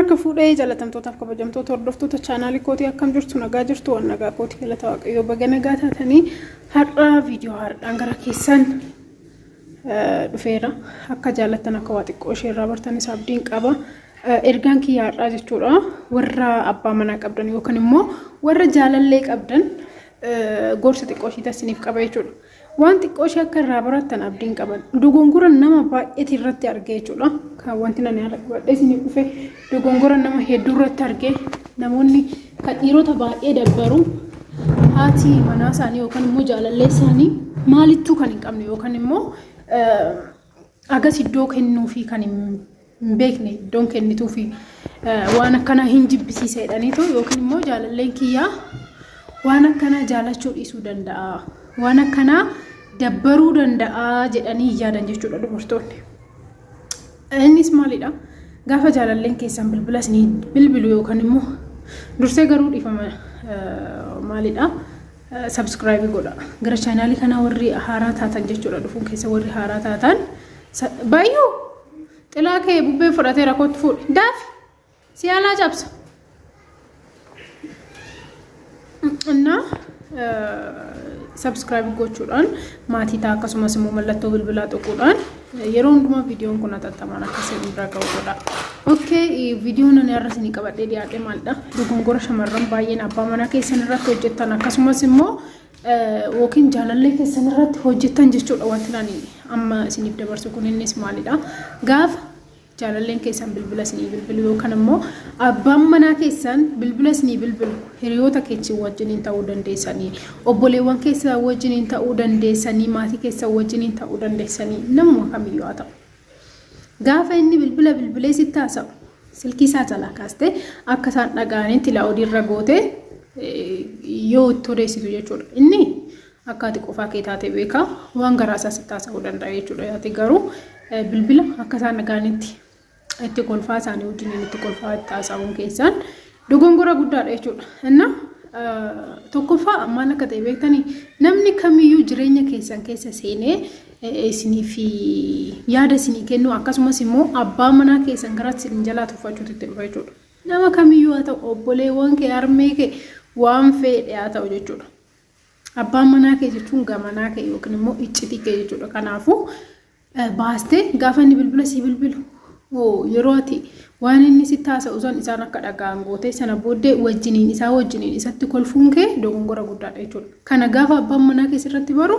Akka fuudhee jalatamtootaaf kabajamtoota hordoftoota chaanaalii kootii akkam jirtu nagaa jirtu waan nagaa kootii galata waaqayyoo baga nagaa taatanii har'a viidiyoo haadhaan gara keessan dhufeera akka jaallattan akka waa xiqqoo ishee irraa bartanis abdiin qaba ergaan kiyya har'aa jechuudha warra abbaa manaa qabdan yookaan immoo warra jaalallee qabdan gorsa xiqqoo ishee tasiniif qaba jechuudha waan xiqqoo ishee akka irraa barattan abdiin qaban dogongora nama baay'eetii irratti argee jechuudha kan wanti nani argadhe isiniif dhufe dogongora nama hedduu irratti argee namoonni kan dhiirota baay'ee dabbaru haati manaa isaanii yookaan immoo jaalallee isaanii maalittuu kan hin qabne yookaan immoo agas iddoo kennuufi kan hin beekne iddoon kennituufi waan akkana hin jibbisiisedhaniitu yookaan immoo jaalalleen kiyyaa waan akkana jaalachuu dhiisuu danda'a waan akkana dabbaruu danda'a jedhanii yaadan jechuudha dubartoonni. Innis maalidha? Gaafa jaalalleen keessan bilbila isinii bilbilu yookaan immoo dursee garuu dhiifama maalidha? Subscribe godha. Gara chaanaalii kana warri haaraa taatan jechuudha dhufuun keessa warri haaraa taatan baay'oo xilaa kee bubbee fudhatee rakkootti fuudhe daafi siyaalaa cabsa. Innaa subscribe gochuudhaan maatii ta'a akkasumas immoo mallattoo bilbilaa tokkodhaan yeroo hundumaa viidiyoon kun atattamaan akkasiin bira ga'uudha. Okay, viidiyoon ani har'a isinii qabadhee dhiyaadhe maalidha? Dogongora shamarran baay'een abbaa manaa keessan irratti hojjettan akkasumas immoo yookiin jaalallee keessan irratti hojjettan jechuudha wanti ani amma isiniif dabarsu kun innis maalidha? Gaafa jaalalleen keessan bilbila isinii bilbilu yookaan immoo abbaan manaa keessan bilbila isinii bilbilu hiriyoota keessan wajjiniin ta'uu dandeessanii obboleewwan keessan wajjiniin ta'uu dandeessanii maatii keessan wajjiniin ta'uu dandeessanii namuma kamiyyuu haa ta'u gaafa inni bilbilee sitti haasa'u silkii isaa jalaa kaastee akka isaan dhaga'anitti laa'uudhiirra gootee yoo itti odeessitu jechuudha inni akka ati qofaa kee taate beekaa waan garaa isaa sitti haasa'uu danda'a jechuudha yaati garuu bilbila akka isaan dhaga'anitti itti kolfaa isaanii wajjiniin itti kolfaa itti haasa'uun keessan dogongora guddaadha jechuudha. Inna tokkoffaa maal akka ta'e beektanii namni kamiyyuu jireenya keessan keessa seenee isinii fi yaada isinii kennu akkasumas immoo abbaa manaa keessan gara isin jalaa tuffachuutti itti dhufa jechuudha. Nama kamiyyuu haa ta'u obboleewwan kee harmee kee waan fedhe haa ta'u jechuudha. Abbaan manaa kee jechuun gamanaa kee yookiin immoo iccitii kee jechuudha. Kanaafuu baastee gaafa inni bilbila si bilbilu yeroo ati waan inni sitti haasa'u san isaan akka dhaga'an gootee sana booddee wajjiniin isatti kolfuun kee dogongora guddaadha jechuudha. Kana gaafa abbaan manaa keessa irratti baru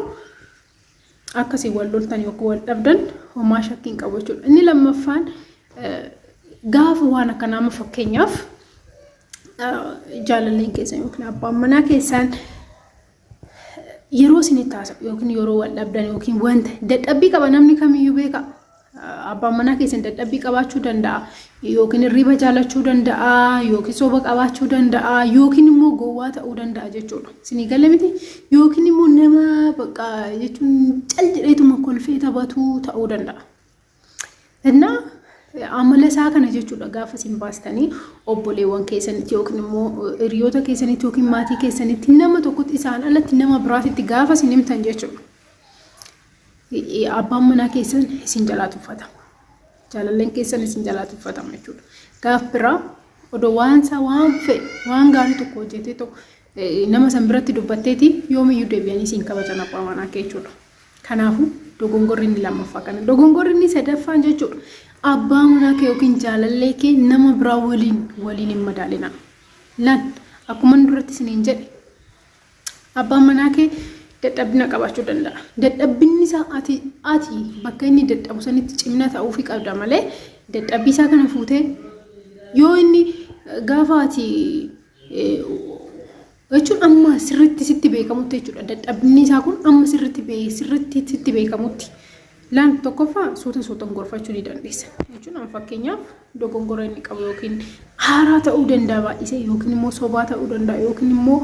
akkasii wal loltan yookaan wal dhabdan homaa shakkiin qabu jechuudha. Inni lammaffaan gaafa waan akka nama fakkeenyaaf jaalalleen keessan yookiin abbaan manaa keessan yeroo isinitti haasa'u yookiin yeroo wal dhabdan yookiin wanta dadhabbii qaba namni kamiyyuu beeka. Abbaan manaa keessan dadhabbii qabaachuu danda'a yookiin hirriba jaalachuu danda'a yookiin soba qabaachuu danda'a yookiin immoo gowwaa ta'uu danda'a jechuudha. Isinii galee miti yookiin immoo nama bakka jechuun cal jedheetuma kolfee taphatu ta'uu danda'a. Innaa amala isaa kana jechuudha gaafa isin baastanii obboleewwan keessanitti yookiin immoo hiriyoota keessanitti yookiin maatii keessanitti nama tokkotti isaan alatti nama biraatitti gaafa isin himtan jechuudha. Abbaan manaa keessan isin jalaa tuffatama. Jaalalleen keessan isin jalaa tuffatama jechuudha. Gaaf biraa odoo waan gaarii tokko hojjetee tokko nama san biratti dubbatteeti yoomiyyuu deebi'anii isin kabajan abbaa manaa kee jechuudha. Kanaafuu dogongorri inni lammaffaa kana. Dogongorri inni sadaffaan jechuudha. Abbaa manaa kee yookiin jaalallee kee nama biraa waliin hin madaalina. Akkuma duratti isiniin jedhe abbaan manaa kee dadhabina qabaachuu danda'a. Dadhabbinni isaa ati bakka inni dadhabu sanitti cimina ta'uufi qabda malee dadhabbii isaa kana fuutee yoo inni gaafa ati jechuun amma sirriitti sitti beekamutti jechuudha. Dadhabbinni isaa kun amma sirriitti sitti beekamutti laan tokkoffaa suuta gorfachuu ni dandeessa. Jechuun amma fakkeenyaaf dogongora inni qabu yookiin haaraa ta'uu danda'a baay'isee yookiin immoo sobaa ta'uu danda'a yookiin immoo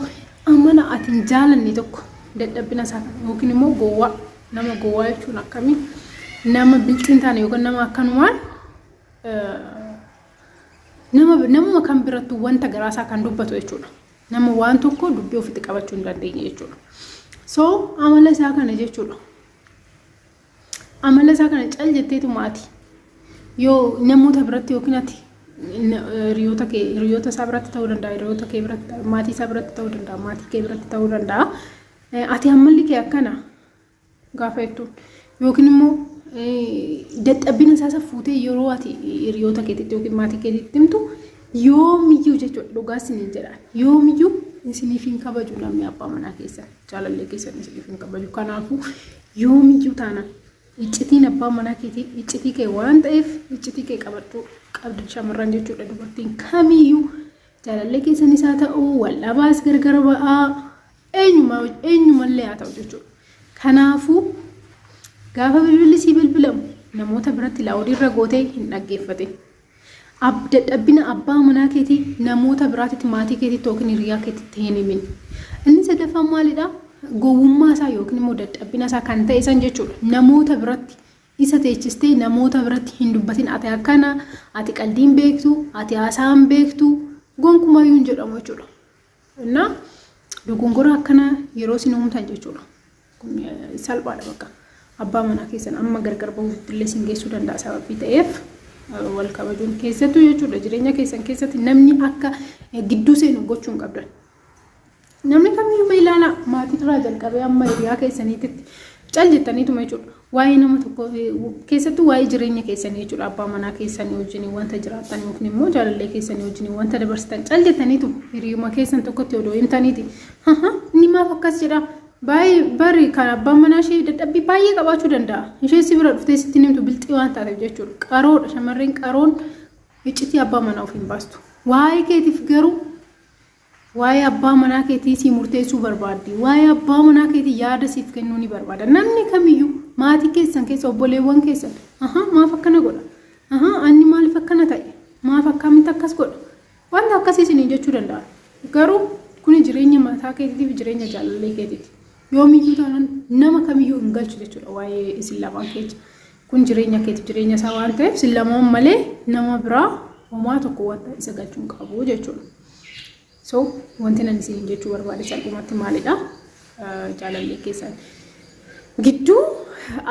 amala ati hin jaalanne tokko dadhabbina isaa yookiin immoo gowwaa nama gowwaa jechuun akkamii nama bilxiin taane yookaan nama akkanumaan nama kan biratti wanta garaasaa kan dubbatu jechuudha. Nama waan tokko dubbii ofitti qabachuu hin dandeenye jechuudha. So amala isaa kana jechuudha. Amala isaa kana cal jetteetu maatii yoo namoota biratti yookiin ati riyoota isaa biratti ta'uu danda'a, riyoota kee biratti, maatii isaa biratti ta'uu danda'a, maatii kee biratti ta'uu danda'a. Ati hammalli kee akkana gaafa jettu yookiin immoo dadhabbina isaa fuutee yeroo ati riyoota keetitti yookiin maatii keetitti himtu yoomiyyuu jechuudha dhugaas ni jedha. Yoomiyyuu isiniif hin kabaju namni abbaa manaa keessan jaalallee keessan isiniif hin kabaju. Kanaafuu yoomiyyuu taana iccitiin abbaa manaa keetii iccitii kee waan ta'eef iccitii kee qabadhu qabdi shamarran jechuudha. Dubartiin kamiyyuu jaalallee keessan isaa ta'uu waldhabaas gargar ba'aa eenyumallee haa ta'u jechuudha. Kanaafuu gaafa bilbilli sii bilbilamu namoota biratti laawudiirra gootee hin dhaggeeffate. Dadhabbina abbaa manaa keetii namoota biraatitti maatii keetitti yookiin hiriyaa keetitti hin himin. Inni sadaffaan maalidha? Gowwummaa isaa yookiin immoo dadhabbina isaa kan ta'e san jechuudha. Namoota biratti isa teechistee namoota biratti hin dubbatin. Ati akkana, ati qaldiin beektu, ati haasaan beektu gonkumayyuu hin jedhamu jechuudha. Innaa dogongora akkana yeroo isin uumtan jechuudha. Kun salphaadha bakka. Abbaa manaa keessan amma gargar bahuutti illee isin geessuu danda'a sababii ta'eef wal kabajuun keessattuu jechuudha. Jireenya keessan keessatti namni akka gidduu seenu gochuu hin qabdan. Namni kamiyyuu ilaala maatii irraa jalqabee amma hiriyaa keessaniitti cal jettaniituma jechuudha. Waa'ee nama tokko keessattuu waa'ee jireenya keessanii jechuudha. Abbaa manaa keessanii wajjin wanta jiraatan yookiin immoo jaalallee keessanii wajjin wanta dabarsitan cal jettaniitu hiriyuma keessan tokkotti odoo himtaniiti. Inni maaf akkas jedha? Bari kan abbaan manaa ishee dadhabbii baay'ee qabaachuu danda'a. Ishee si bira dhuftee sitti himtu bilxii waan taateef jechuudha. Qaroodha shamarreen qaroon iccitii abbaa manaa of hin baastu. Waa'ee keetiif garuu waa'ee abbaa manaa keetii si murteessuu barbaaddi. Waa'ee abbaa manaa keetii yaada siif kennuu ni barbaada. Namni kamiyyuu maatii keessan keessa obboleewwan keessan maaf akkana godha? Anni maaliif akkana ta'e? Maaf akkamitti akkas godha? Wanta akkasii isin jechuu danda'a. Garuu kun jireenya mataa keetiitiif jireenya jaalallee keetiiti. Yoomiyyuu taanaan nama kamiyyuu hin galchu jechuudha waa'ee isin lamaan keessa. Kun jireenya keetiif jireenya isaa waan ta'eef isin lamaan malee nama biraa homaa tokko wanta isa galchuu hin qabu jechuudha. So wanti nan isin jechuu barbaade salphumatti maalidha? Jaalallee keessan gidduu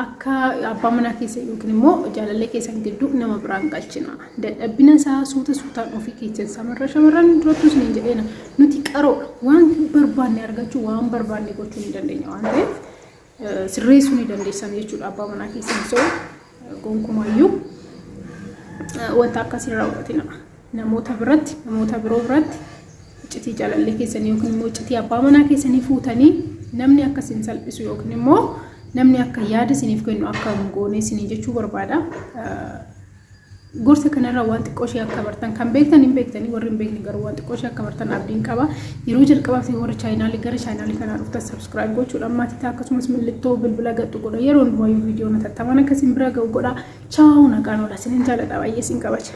akka abbaa manaa keessa yookiin immoo jaalallee keessan gidduu nama biraa hin galchina. Dadhabbina isaa suutaan ofii keessan shamarran durattuu isin jedheena nuti qaroodha. Waan barbaanne argachuu waan barbaanne gochuu ni dandeenya waan ta'eef sirreessuu ni dandeessan jechuudha abbaa manaa keessan. So gonkumayyuu wanta akkasii raawwatina namoota biroo biratti iccitii jaalallee keessanii yookiin immoo iccitii abbaa manaa keessanii fuutanii namni akkasiin salphisu yookiin immoo namni akka yaada isiniif kennu akka goone isinii jechuu barbaada. Gorsa kanarraa waan xiqqoo ishee akka bartan kan beektan hin beektanii warri hin beekne garuu waan xiqqoo ishee akka bartan abdiin qaba. Yeroo jalqabaaf warra chaayinaalii gara chaayinaalii kanaa dhuftan subscribe gochuudhaan maatii akkasumas mallattoo bilbila gadhu godha. Yeroo hundumayyuu viidiyoo natattaman akkasiin bira ga'u godha. Chaawu nagaan oolaa isinin jaalladha baay'ee isin qabacha.